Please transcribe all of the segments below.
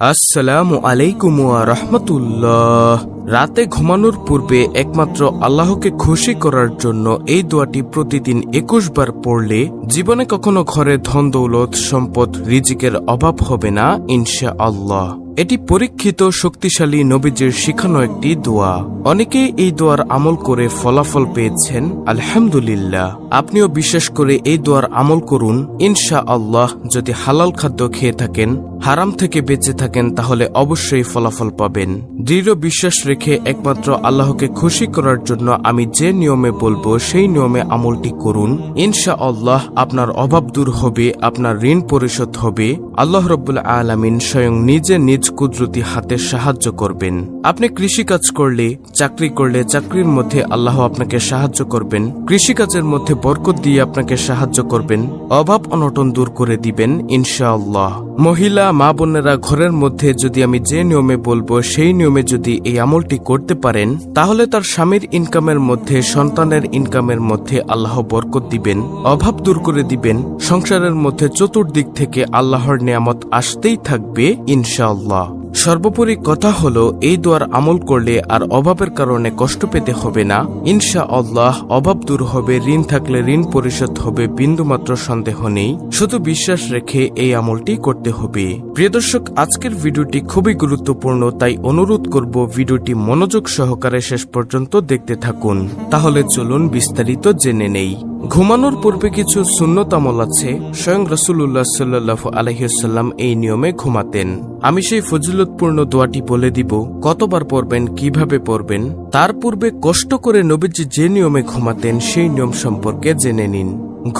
আসসালামু আলাইকুম ওয়া রাহমাতুল্লাহ। রাতে ঘুমানোর পূর্বে একমাত্র আল্লাহকে খুশি করার জন্য এই দোয়াটি প্রতিদিন 21 বার পড়লে জীবনে কখনো ঘরে ধন দৌলত সম্পদ রিজিকের অভাব হবে না ইনশাআল্লাহ। এটি পরীক্ষিত শক্তিশালী নবীজির শিখানো একটি দোয়া। অনেকেই এই দোয়ার আমল করে ফলাফল পেয়েছেন, আলহামদুলিল্লাহ। আপনিও বিশ্বাস করে এই দোয়ার আমল করুন ইনশাআল্লাহ। যদি হালাল খাদ্য খেয়ে থাকেন, হারাম থেকে বেঁচে থাকেন, তাহলে অবশ্যই ফলাফল পাবেন। দৃঢ় বিশ্বাস রেখে একমাত্র আল্লাহকে খুশি করার জন্য আমি যে নিয়মে বলবো সেই নিয়মে আমলটি করুন ইনশাআল্লাহ। আপনার অভাব দূর হবে, আপনার ঋণ পরিশোধ হবে। আল্লাহ রাব্বুল আলামিন স্বয়ং নিজে নিজ কুদরতি হাতে সাহায্য করবেন। আপনি কৃষিকাজ করলে, চাকরি করলে চাকরির মধ্যে আল্লাহ আপনাকে সাহায্য করবেন। কৃষিকাজের মধ্যে বরকত দিয়ে আপনাকে সাহায্য করবেন। অভাব অনটন দূর করে দিবেন ইনশাআল্লাহ। মহিলা মা বোনেরা, ঘরের মধ্যে যদি আমি যে নিয়মে বলবো সেই নিয়মে যদি এই আমলটি করতে পারেন, তাহলে তার স্বামীর ইনকামের মধ্যে, সন্তানের ইনকামের মধ্যে আল্লাহ বরকত দিবেন, অভাব দূর করে দিবেন। সংসারের মধ্যে চতুর্দিক থেকে আল্লাহর নিয়ামত আসতেই থাকবে ইনশাআল্লাহ। সর্বোপরি কথা হলো, এই দোয়ার আমল করলে আর অভাবের কারণে কষ্ট পেতে হবে না ইনশাআল্লাহ। অভাব দূর হবে, ঋণ থাকলে ঋণ পরিশোধ হবে, বিন্দুমাত্র সন্দেহ নেই। শুধু বিশ্বাস রেখে এই আমলটি করতে হবে। প্রিয় দর্শক, আজকের ভিডিওটি খুবই গুরুত্বপূর্ণ, তাই অনুরোধ করব ভিডিওটি মনোযোগ সহকারে শেষ পর্যন্ত দেখতে থাকুন। তাহলে চলুন বিস্তারিত জেনে নেই। ঘুমানোর পূর্বে কিছু সুন্নত আমল আছে। স্বয়ং রাসূলুল্লাহ সাল্লাল্লাহু আলাইহি ওয়াসাল্লাম এই নিয়মে ঘুমাতেন। আমি সেই ফজিলতপূর্ণ দোয়াটি বলে দিব, কতবার পড়বেন, কিভাবে পড়বেন। তার পূর্বে কষ্ট করে নবীজি যে নিয়মে ঘুমাতেন সেই নিয়ম সম্পর্কে জেনে নিন।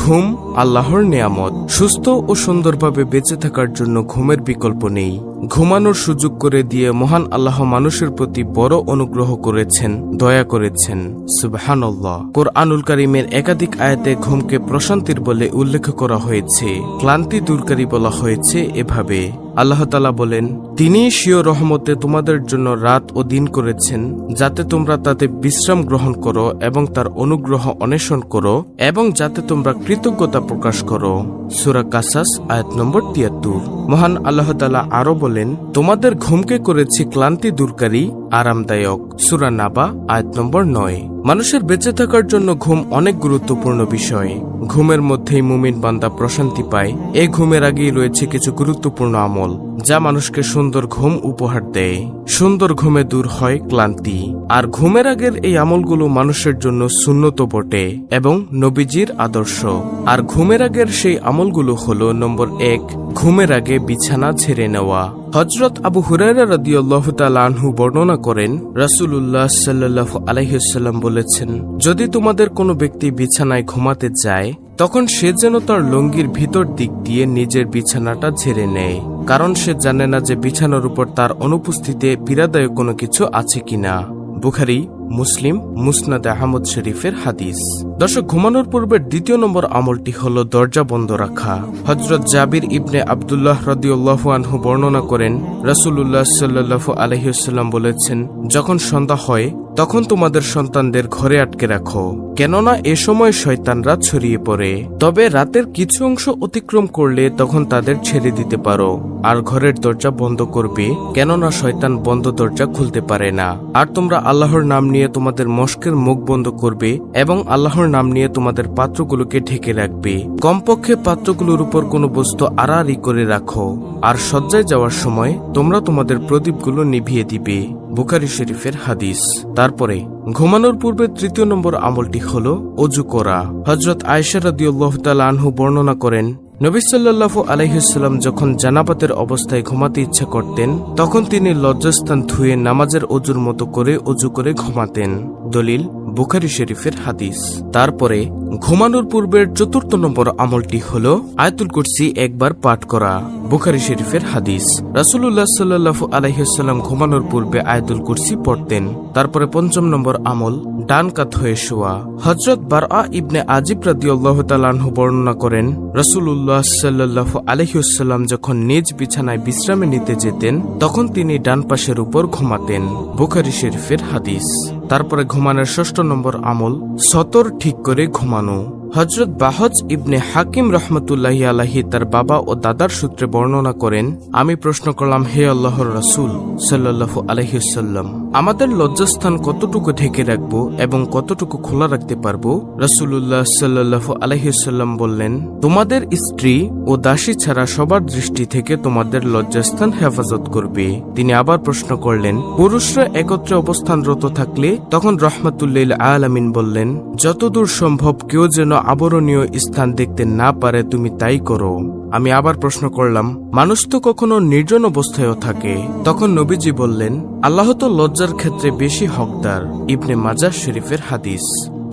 ঘুম আল্লাহর নেয়ামত। সুস্থ ও সুন্দরভাবে বেঁচে থাকার জন্য ঘুমের বিকল্প নেই। ঘুমানোর সুযোগ করে দিয়ে মহান আল্লাহ মানুষের প্রতি বড় অনুগ্রহ করেছেন, দয়া করেছেন। সুবহানাল্লাহ। কোরআনুল কারীমের একাধিক আয়াতে ঘুমকে প্রশান্তির বলে উল্লেখ করা হয়েছে, ক্লান্তি দূরকারী বলা হয়েছে। এভাবে আল্লাহ তাআলা বলেন, তিনি স্বীয় রহমতে তোমাদের জন্য রাত ও দিন করেছেন, যাতে তোমরা তাতে বিশ্রাম গ্রহণ করো এবং তার অনুগ্রহ অন্বেষণ করো, এবং যাতে তোমরা কৃতজ্ঞতা প্রকাশ করো। সূরা কাসাস আয়াত নম্বর ৭৩। মহান আল্লাহ তাআলা আরো বলেন, তোমাদের ঘুমকে করেছি ক্লান্তি দূরকারী, আরামদায়ক। সূরা নাবা আয়াত নম্বর ৯। মানুষের বেঁচে থাকার জন্য ঘুম অনেক গুরুত্বপূর্ণ বিষয়। ঘুমের মধ্যেই মুমিন বান্দা প্রশান্তি পায়। এই ঘুমের আগেই রয়েছে কিছু গুরুত্বপূর্ণ আমল, যা মানুষকে সুন্দর ঘুম উপহার দেয়। সুন্দর ঘুমে দূর হয় ক্লান্তি। আর ঘুমের আগের এই আমলগুলো মানুষের জন্য সুন্নত বটে এবং নবীজির আদর্শ। আর ঘুমের আগের সেই আমলগুলো হলো, নম্বর ১, ঘুমের আগে বিছানা ছেড়ে নেওয়া। হযরত আবু হুরায়রা রাদিয়াল্লাহু তাআলা আনহু বর্ণনা করেন, রাসূলুল্লাহ সাল্লাল্লাহু আলাইহি ওয়াসাল্লাম বলেছেন, যদি তোমাদের কোনো ব্যক্তি বিছানায় ঘুমাতে যায়, তখন সে যেন তার লুঙ্গির ভিতর দিক দিয়ে নিজের বিছানাটা ঝেড়ে নেয়, কারণ সে জানে না যে বিছানার উপর তার অনুপস্থিতিতে পীড়াদায়ক কোনো কিছু আছে কিনা। বুখারী, মুসলিম, মুসনাদ আহমদ শরীফের হাদিস। দর্শক, ঘুমানোর পূর্বের দ্বিতীয় নম্বর আমলটি হলো দরজা বন্ধ রাখা। হযরত জাবির ইবনে আব্দুল্লাহ রাদিয়াল্লাহু আনহু বর্ণনা করেন, রাসূলুল্লাহ সাল্লাল্লাহু আলাইহি ওয়াসাল্লাম বলেছেন, যখন সন্ধ্যা হয় তখন তোমাদের সন্তানদের ঘরে আটকে রাখো, কেননা এ সময় শয়তানরা ছড়িয়ে পড়ে। তবে রাতের কিছু অংশ অতিক্রম করলে তখন তাদের ছেড়ে দিতে পারো। আর ঘরের দরজা বন্ধ করবে, কেননা শয়তান বন্ধ দরজা খুলতে পারে না। আর তোমরা আল্লাহর নাম নিয়ে তোমাদের মশকের মুখ বন্ধ করবে এবং আল্লাহর নাম নিয়ে তোমাদের পাত্রগুলোকে ঢেকে রাখবে। কমপক্ষে পাত্রগুলোর উপর কোনো বস্তু আড়াআড়ি করে রাখো। আর শয্যায় যাওয়ার সময় তোমরা তোমাদের প্রদীপগুলো নিভিয়ে দিবে। বুখারী শরীফের হাদিস। তারপরে ঘুমানোর পূর্বে তৃতীয় নম্বর আমলটি হলো অজু করা। হযরত আয়েশা রাদিয়াল্লাহু তাআলা আনহু বর্ণনা করেন, নবী সাল্লাল্লাহু আলাইহি ওয়াসাল্লাম যখন জানাবাতের অবস্থায় ঘুমাতে ইচ্ছা করতেন, তখন তিনি লজ্জাস্থান ধুয়ে নামাজের অজুর মতো করে অজু করে ঘুমাতেন। দলিল বুখারী শরীফের হাদিস। তারপরে ঘুমানোর পূর্বের চতুর্থ নম্বর আমলটি হলো আয়াতুল কুরসি একবার পাঠ করা। বুখারী শরীফের হাদিস। রাসূলুল্লাহ সাল্লাল্লাহু আলাইহি ওয়াসাল্লাম ঘুমানোর পূর্বে আয়াতুল কুরসি পড়তেন। তারপরে পঞ্চম নম্বর আমল, ডান কাত হয়ে শোয়া। হযরত বারআ ইবনে আজিব রাদিয়াল্লাহু তাআলা আনহু বর্ণনা করেন, রাসূলুল্লাহ সাল্লাল্লাহু আলাইহি ওয়াসাল্লাম যখন নিজ বিছানায় বিশ্রামে নিতে যেতেন, তখন তিনি ডান পাশের উপর ঘুমাতেন। বুখারী শরীফের হাদিস। তারপরে ঘুমানোর ষষ্ঠ নম্বর আমল, সতর ঠিক করে ঘুমানো। হযরত বাহজ ইবনে হাকিম রহমতুল্লাহি আলাইহি তার বাবা ও দাদার সূত্রে বর্ণনা করেন, আমি প্রশ্ন করলাম, হে আল্লাহর রাসূল সাল্লাল্লাহু আলাইহি ওয়াসাল্লাম, আমাদের লজ্জাস্থান কতটুকু ঢেকে রাখবো এবং কতটুকু খোলা রাখতে পারবো? রাসূলুল্লাহ সাল্লাল্লাহু আলাইহি ওয়াসাল্লাম বললেন, তোমাদের স্ত্রী ও দাসী ছাড়া সবার দৃষ্টি থেকে তোমাদের লজ্জাস্থান হেফাজত করবে। তিনি আবার প্রশ্ন করলেন, পুরুষরা একত্রে অবস্থানরত থাকলে? তখন রাহমাতুল্লিল আলামিন বললেন, যতদূর সম্ভব কেউ যেন আবরণীয় স্থান দেখতে না পারে তুমি তাই করো। আমি আবার প্রশ্ন করলাম, মানুষ তো কখনো নির্জন অবস্থায়ও থাকে। তখন নবীজি বললেন, আল্লাহ তো লজ্জার ক্ষেত্রে বেশি হকদার। ইবনে মাজাহ শরীফের হাদিস।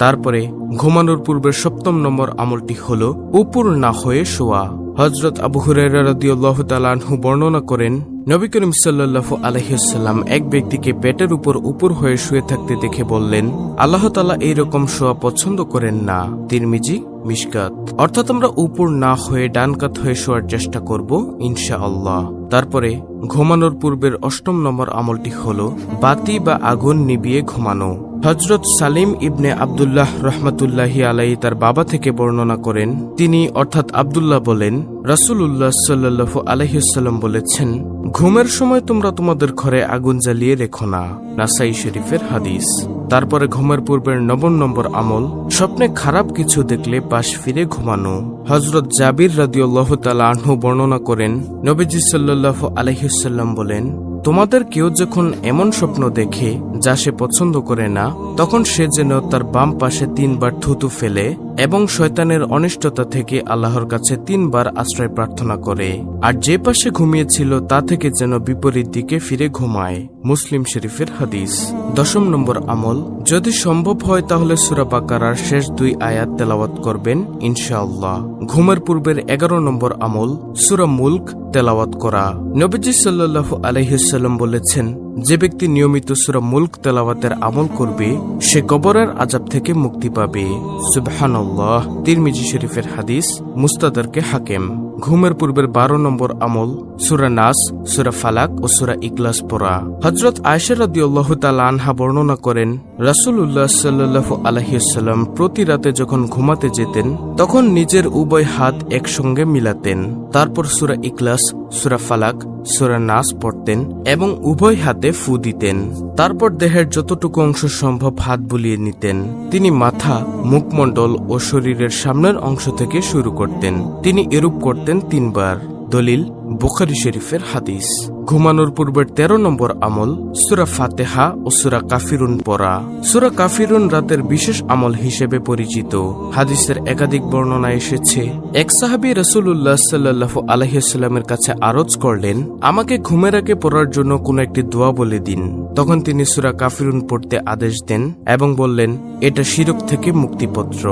তারপরে ঘুমানোর পূর্বের 7ম নম্বর আমলটি হল উপর না হয়ে শোয়া। হযরত আবু হুরায়রা রাদিয়াল্লাহু তাআলা আনহু বর্ণনা করেন, নবী করিম সাল্লাল্লাহু আলাইহি ওয়াসাল্লাম এক ব্যক্তিকে পেটের উপর হয়ে শুয়ে থাকতে দেখে বললেন, আল্লাহ তাআলা এইরকম শোয়া পছন্দ করেন না। তিরমিজি, মিশকাত। অর্থাৎ আমরা উপর না হয়ে ডান কাত হয়ে শোয়ার চেষ্টা করব ইনশাআল্লাহ। তারপরে ঘুমানোর পূর্বের 8ম নম্বর আমলটি হল বাতি বা আগুন নিভিয়ে ঘুমানো। হযরত সালিম ইবনে আব্দুল্লাহ রহমাতুল্লাহি আলাইহি তার বাবা থেকে বর্ণনা করেন, তিনি অর্থাৎ আব্দুল্লাহ বলেন, রাসূলুল্লাহ সাল্লাল্লাহু আলাইহি ওয়াসাল্লাম বলেছেন, ঘুমের সময় তোমরা তোমাদের ঘরে আগুন জ্বালিয়ে রেখো না। নাসাই শরীফের হাদিস। তারপরে ঘুমের পূর্বের 9 নম্বর আমল স্বপ্নে খারাপ কিছু দেখলে পাশ ফিরে ঘুমানো। হযরত জাবির রাদিয়াল্লাহু তাআলা আনহু বর্ণনা করেন, নবীজি সাল্লাল্লাহু আলাইহি ওয়াসাল্লাম বলেন, তোমাদের কেউ যখন এমন স্বপ্ন দেখে যা সে পছন্দ করে না, তখন সে যেন তার বাম পাশে 3 বার থুতু ফেলে এবং শয়তানের অনিষ্টতা থেকে আল্লাহর কাছে 3 বার আশ্রয় প্রার্থনা করে, আর যে পাশে ঘুমিয়েছিল তা থেকে যেন বিপরীত দিকে ফিরে ঘুমায়। মুসলিম শরীফের হাদিস। 10ম নম্বর আমল, যদি সম্ভব হয় তাহলে সূরা বাকারার শেষ 2 আয়াত তেলাওয়াত করবেন ইনশাআল্লাহ। ঘুমের পূর্বের 11 নম্বর আমল সূরা মুলক তেলাওয়াত করা। নবীজি সাল্লাল্লাহু আলাইহি ওয়াসাল্লাম বলেছেন, যে ব্যক্তি নিয়মিত সূরা মুলক তেলাওয়াতের আমল করবে সে কবরের আযাব থেকে মুক্তি পাবে। সুবহানাল্লাহ। তিরমিজি শরীফের হাদিস, মুস্তাদরকে হাকিম। ঘুমের পূর্বের 12 নম্বর আমল সূরা নাস, সূরা ফালাক ও সূরা ইখলাস পড়া। হযরত আয়েশা রাদিয়াল্লাহু তাআলা আনহা বর্ণনা করেন, রাসূলুল্লাহ সাল্লাল্লাহু আলাইহি ওয়াসাল্লাম প্রতি রাতে যখন ঘুমাতে যেতেন তখন নিজের উভয় হাত একসঙ্গে মিলাতেন, তারপর সূরা ইখলাস, সূরা ফালাক, সূরা নাস পড়তেন এবং উভয় হাতে ফু দিতেন। তারপর দেহের যতটুকু অংশ সম্ভব হাত বুলিয়ে নিতেন। তিনি মাথা, মুখমণ্ডল ও শরীরের সামনের অংশ থেকে শুরু করতেন। তিনি এরূপ করতেন 3 বার। দলিল বুখারী শরীফের হাদিস। ঘুমানোর পূর্বের 13 নম্বর আমল সূরা ফাতিহা ও সূরা কাফিরুন পড়া। সূরা কাফিরুন রাতের বিশেষ আমল হিসেবে পরিচিত। হাদিসের একাধিক বর্ণনা এসেছে, এক সাহাবী রাসূলুল্লাহ সাল্লাল্লাহু আলাইহি ওয়াসাল্লামের কাছে আরজ করলেন, আমাকে ঘুমের আগে পড়ার জন্য কোন একটি দোয়া বলে দিন। তখন তিনি সূরা কাফিরুন পড়তে আদেশ দেন এবং বললেন, এটা শিরক থেকে মুক্তিপত্র।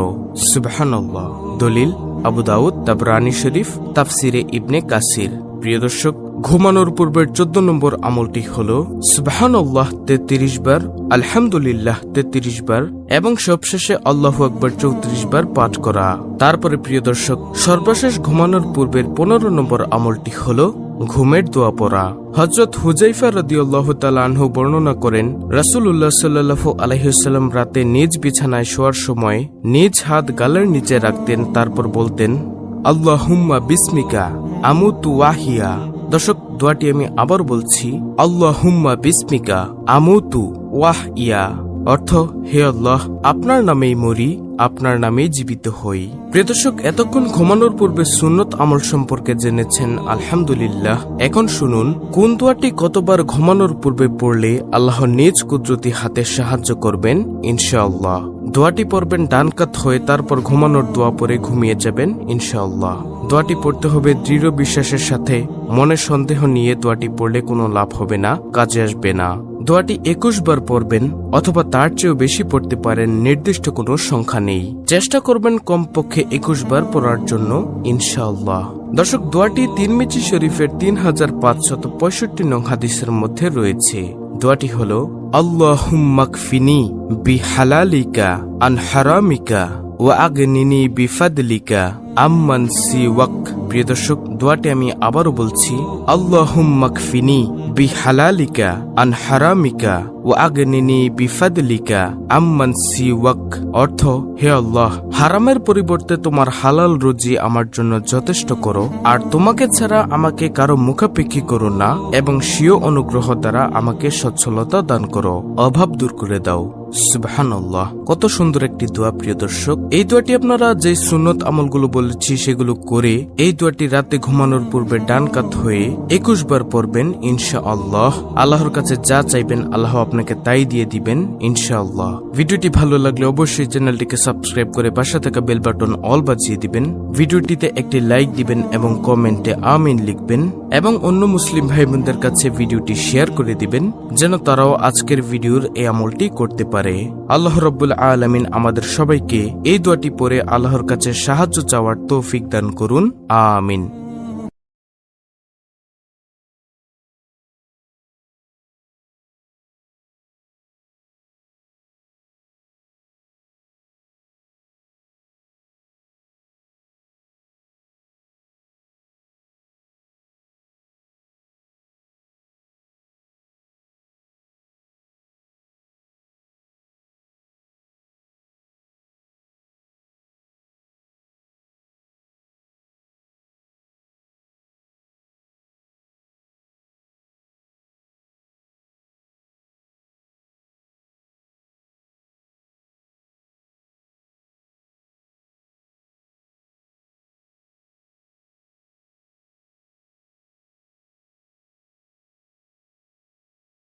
সুবহানাল্লাহ। দলিল আবু দাউদ, তাবরানী শরীফ, তাফসিরে ইবনে কাসির। প্রিয় দর্শক, ঘুমানোর পূর্বের 14 নম্বর আমলটি হল সুবহানাল্লাহ 33 বার, আলহামদুলিল্লাহ 33 বার এবং সবশেষে আল্লাহু আকবার 34 বার পাঠ করা। তারপরে প্রিয় দর্শক, সর্বশেষ ঘুমানোর পূর্বের 15 নম্বর আমলটি হল ঘুমের দোয়া পড়া। হযরত হুযায়ফা রাদিয়াল্লাহু তাআলা আনহু বর্ণনা করেন, রাসূলুল্লাহ সাল্লাল্লাহু আলাইহি ওয়াসাল্লাম রাতে নিজ বিছানায় শোয়ার সময় নিজ হাত গালের নিচে রাখতেন, তারপর বলতেন, আল্লাহুম্মা বিসমিকা আমুতু ওয়াহিয়া। দর্শক, দোয়াটি আমি আবার বলছি, আল্লাহুম্মা বিসমিকা আমুতু ওয়াহিয়া। অর্থ, হে আল্লাহ, আপনার নামেই মরি, আপনার নামেই জীবিত হই। প্রিয় দর্শক, এতক্ষণ ঘুমানোর পূর্বে সুন্নত আমল সম্পর্কে জেনেছেন, আলহামদুলিল্লাহ। এখন শুনুন কোন দোয়াটি কতবার ঘুমানোর পূর্বে পড়লে আল্লাহ নিজ কুদরতি হাতে সাহায্য করবেন ইনশাআল্লাহ। দোয়াটি পড়বেন ডান কাত হয়ে, তারপর ঘুমানোর দোয়া পরে ঘুমিয়ে যাবেন ইনশাআল্লাহ। দোয়াটি পড়তে হবে দৃঢ় বিশ্বাসের সাথে। মনে সন্দেহ নিয়ে দোয়াটি পড়লে কোনো লাভ হবে না, কাজে আসবে না। দোয়াটি 21 বার পড়বেন অথবা তার চেয়েও বেশি পড়তে পারেন, নির্দিষ্ট কোনো সংখ্যা নেই। চেষ্টা করবেন কমপক্ষে 21 বার পড়ার জন্য ইনশাআল্লাহ। দর্শক, দোয়াটি তিরমিজি শরীফের 3565 নং হাদিসের মধ্যে রয়েছে। দোয়াটি হল, আল্লাহুম্মা কফিনি বিহালালিকা আন হারামিকা ওয়া আগনিনি বিফাদলিকা আম্মান সিওয়াক। প্রিয় দর্শক, দোয়াটি আমি আবারও বলছি, আল্লাহুম্মা কফিনি বিহালালিকা আন হারামিকা ওয়া আগনিনি বিফাদলিকা আম্মান সিওয়াক। অর্থ, হে আল্লাহ, হারামের পরিবর্তে তোমার হালাল রুজি আমার জন্য যথেষ্ট করো, আর তোমাকে ছাড়া আমাকে কারো মুখাপেক্ষী করো না, এবং স্বীয় অনুগ্রহ দ্বারা আমাকে সচ্ছলতা দান করো, অভাব দূর করে দাও। সুবহানাল্লাহ। কত সুন্দর একটি দোয়া প্রিয় দর্শক। এই দোয়াটি আপনারা যে সুন্নত আমলগুলো বলেছি সেগুলো করে এই দোয়াটি রাতে ঘুমানোর পূর্বে ডান কাত হয়ে 21 বার পড়বেন ইনশাআল্লাহ। আল্লাহর কাছে যা চাইবেন আল্লাহ আপনাকে তাই দিয়ে দিবেন ইনশাআল্লাহ। ভিডিওটি ভালো লাগলে অবশ্যই চ্যানেলটিকে সাবস্ক্রাইব করে পাশে থাকা বেল বাটন অল বাজিয়ে দিবেন। ভিডিওটিতে একটি লাইক দিবেন এবং কমেন্টে আমিন লিখবেন, এবং অন্য মুসলিম ভাই বোনদের কাছে ভিডিওটি শেয়ার করে দিবেন যেন তারাও আজকের ভিডিওর এই আমলটি করতে পারে। আল্লাহ রাব্বুল আলামিন আমাদের সবাইকে এই দোয়াটি পড়ে আল্লাহর কাছে সাহায্য চাওয়ার তৌফিক দান করুন। আমিন।